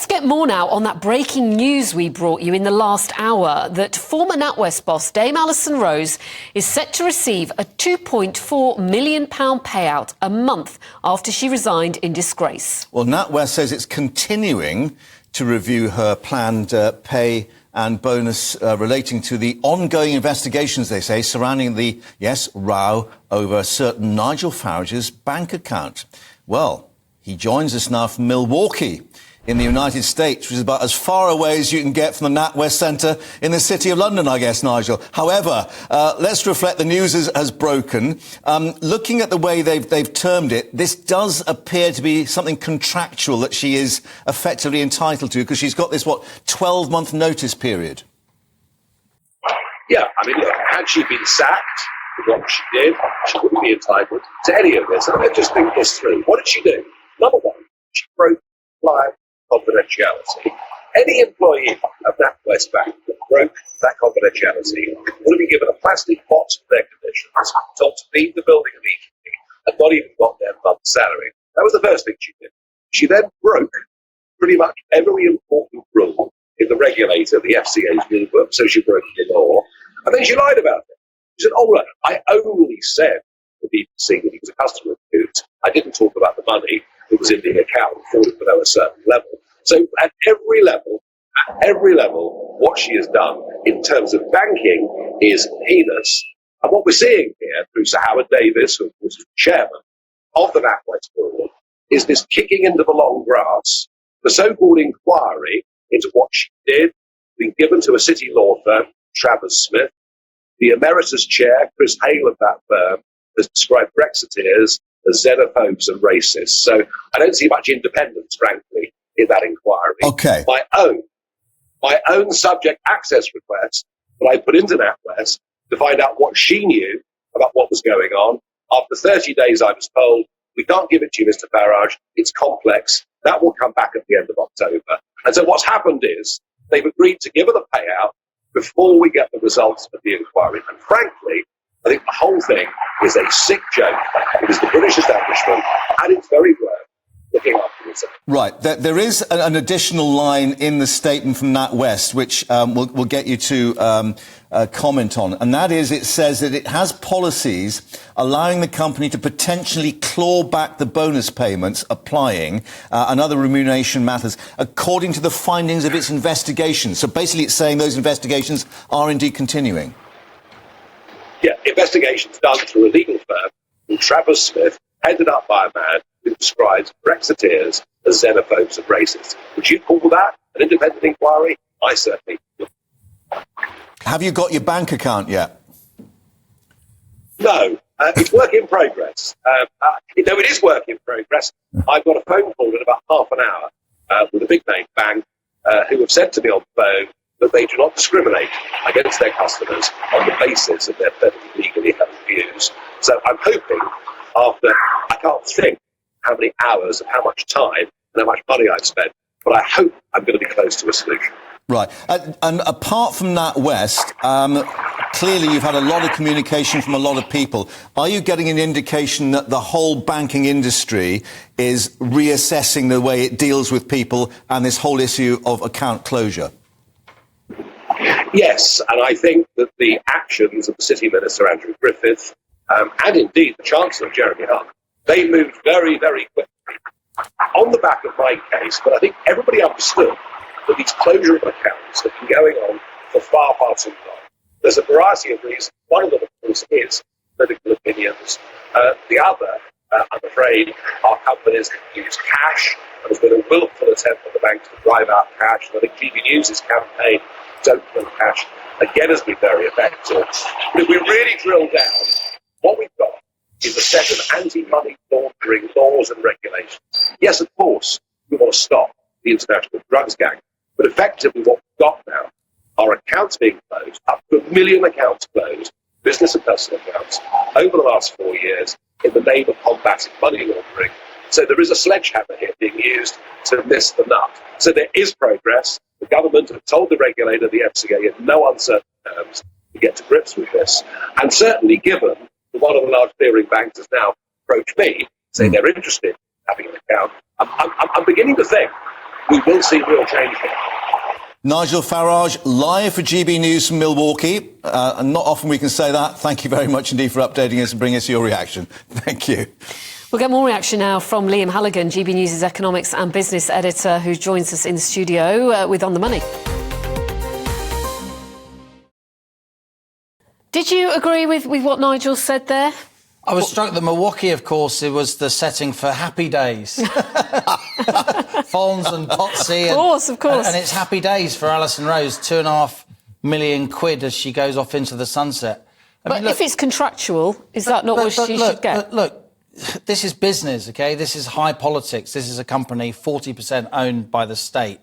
Let's get more now on that breaking news we brought you in the last hour, that former NatWest boss Dame Alison Rose is set to receive a £2.4 million payout a month after she resigned in disgrace. Well, NatWest says it's continuing to review her planned pay and bonus relating to the ongoing investigations, they say, surrounding the, row over a certain Nigel Farage's bank account. Well, he joins us now from Milwaukee in the United States, which is about as far away as you can get from the NatWest Centre in the City of London, I guess, Nigel. However, let's reflect the news has broken. Looking at the way they've termed it, this does appear to be something contractual that she is effectively entitled to, because she's got this, 12-month notice period. Yeah, I mean, look, had she been sacked for what she did, she wouldn't be entitled to any of this. And let's just think this through. What did she do? Number one, she broke client confidentiality. Any employee of NatWest Bank that broke that confidentiality would have been given a plastic box for their conditions, told to leave the building immediately, and not even got their month's salary. That was the first thing she did. She then broke pretty much every important rule in the regulator, the FCA's rule book, so she broke the law, and then she lied about it. She said, look, I only said to the BBC that he was a customer of Boots. I didn't talk about the money that was in the account falling below a certain level. So at every level, what she has done in terms of banking is heinous. And what we're seeing here through Sir Howard Davis, who was the chairman of the NatWest board, is this kicking into the long grass. The so-called inquiry into what she did being given to a city law firm, Travers Smith. The emeritus chair, Chris Hale of that firm, has described Brexiteers as xenophobes and racists. So I don't see much independence, frankly, in that inquiry. Okay. My own subject access request that I put into NatWest to find out what she knew about what was going on. After 30 days, I was told, we can't give it to you, Mr. Farage. It's complex. That will come back at the end of October. And so what's happened is they've agreed to give her the payout before we get the results of the inquiry. And frankly, I think the whole thing is a sick joke. It is the British establishment at its very worst looking after itself. Right. There is an additional line in the statement from NatWest, which we'll get you to comment on. And that is, it says that it has policies allowing the company to potentially claw back the bonus payments applying and other remuneration matters according to the findings of its investigation. So basically it's saying those investigations are indeed continuing. Yeah, investigations done through a legal firm called Travers Smith, headed up by a man who describes Brexiteers as xenophobes and racists. Would you call that an independent inquiry? I certainly would. Have you got your bank account yet? No, it's work in progress. It is work in progress. I've got a phone call in about half an hour with a big name bank who have said to me on the phone that they do not discriminate against their customers on the basis of their perfectly legally held views. So I'm hoping, after, I can't think how many hours and how much time and how much money I've spent, but I hope I'm going to be close to a solution. Right. And apart from NatWest, clearly you've had a lot of communication from a lot of people. Are you getting an indication that the whole banking industry is reassessing the way it deals with people and this whole issue of account closure? Yes, and I think that the actions of the City Minister, Andrew Griffith, and indeed the Chancellor, Jeremy Hunt, they moved very, very quickly on the back of my case, but I think everybody understood that these closure of accounts have been going on for far, far too long. There's a variety of reasons. One of them, of course, is political opinions. The other, I'm afraid, are companies that use cash. There's been a willful attempt of the banks to drive out cash. And I think GB News' campaign, Don't Kill Cash, again has been very effective. But if we really drill down, what we've got is a set of anti-money laundering laws and regulations. Yes, of course, we want to stop the international drugs gang. But effectively what we've got now are accounts being closed, up to 1 million accounts closed, business and personal accounts, over the last 4 years in the name of combating money laundering. So there is a sledgehammer here being used to miss the nut. So there is progress. The government have told the regulator, the FCA, in no uncertain terms to get to grips with this. And certainly given that one of the large clearing banks has now approached me, saying they're interested in having an account, I'm beginning to think we will see real change there. Nigel Farage, live for GB News from Milwaukee. And not often we can say that. Thank you very much indeed for updating us and bringing us your reaction. Thank you. We'll get more reaction now from Liam Halligan, GB News' economics and business editor, who joins us in the studio with On the Money. Did you agree with what Nigel said there? I was struck that Milwaukee, of course, it was the setting for happy days. Fons and Potsy. Of course. And it's happy days for Alison Rose, £2.5 million as she goes off into the sunset. But if it's contractual, is that not what she should get? Look, this is business, OK? This is high politics. This is a company 40% owned by the state.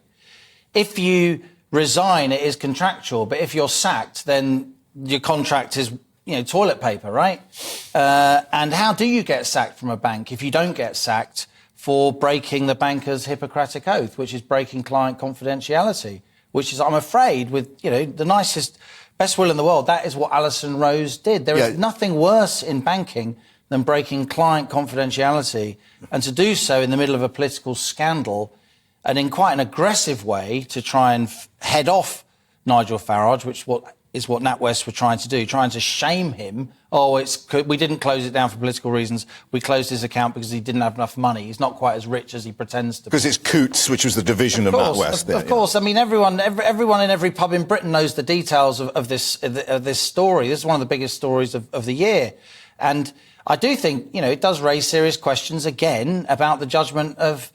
If you resign, it is contractual. But if you're sacked, then your contract is, toilet paper, right? And how do you get sacked from a bank if you don't get sacked for breaking the banker's Hippocratic oath, which is breaking client confidentiality, which is, I'm afraid, with, the nicest, best will in the world, that is what Alison Rose did. There is nothing worse in banking than breaking client confidentiality, and to do so in the middle of a political scandal and in quite an aggressive way to try and head off Nigel Farage, which is what NatWest were trying to do, trying to shame him. We didn't close it down for political reasons. We closed his account because he didn't have enough money. He's not quite as rich as he pretends to be. Because it's Coutts, which was the division of NatWest. Of course. I mean, everyone in every pub in Britain knows the details of this story. This is one of the biggest stories of the year. And I do think, it does raise serious questions again about the judgment of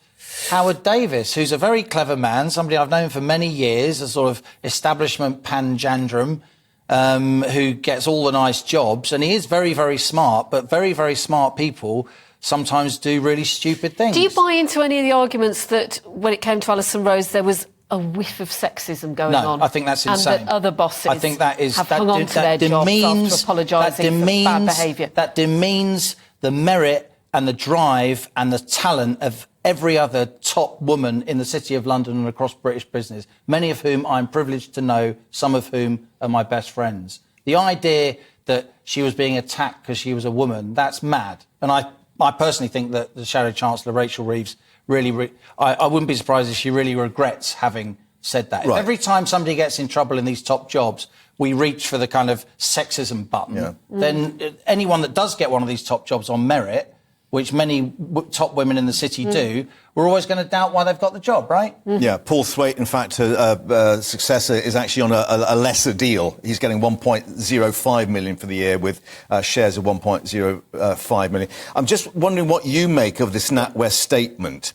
Howard Davis, who's a very clever man, somebody I've known for many years, a sort of establishment panjandrum, who gets all the nice jobs. And he is very, very smart, but very, very smart people sometimes do really stupid things. Do you buy into any of the arguments that when it came to Alison Rose, there was a whiff of sexism going on? No, I think that's insane. And that other bosses have hung on to their jobs after apologising for bad behaviour. That demeans the merit and the drive and the talent of every other top woman in the City of London and across British business, many of whom I'm privileged to know, some of whom are my best friends. The idea that she was being attacked because she was a woman, that's mad. And I personally think that the Shadow Chancellor, Rachel Reeves, I wouldn't be surprised if she really regrets having said that. Right. If every time somebody gets in trouble in these top jobs, we reach for the kind of sexism button, then anyone that does get one of these top jobs on merit, which many top women in the city do, we're always going to doubt why they've got the job, right? Yeah, Paul Thwaite, in fact, her successor, is actually on a lesser deal. He's getting 1.05 million for the year with shares of 1.05 million. I'm just wondering what you make of this NatWest statement,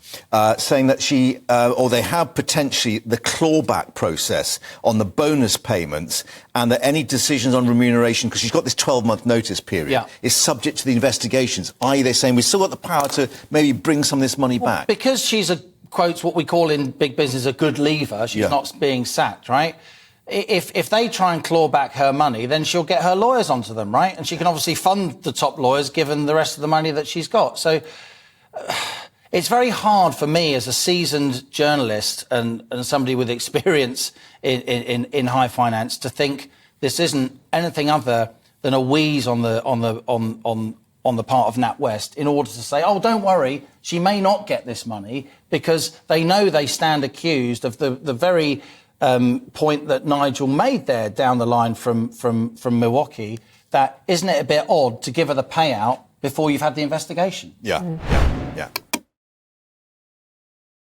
saying that they have potentially the clawback process on the bonus payments and that any decisions on remuneration, because she's got this 12-month notice period, is subject to the investigations, i.e. they're saying we've still got the power to maybe bring some of this money back. Because she's quotes what we call in big business a good leaver, she's not being sacked, right? If they try and claw back her money, then she'll get her lawyers onto them, right? And she can obviously fund the top lawyers given the rest of the money that she's got. So it's very hard for me as a seasoned journalist and somebody with experience in high finance to think this isn't anything other than a wheeze on the part of NatWest in order to say, oh, don't worry, she may not get this money, because they know they stand accused of the very point that Nigel made there down the line from Milwaukee, that isn't it a bit odd to give her the payout before you've had the investigation? Yeah.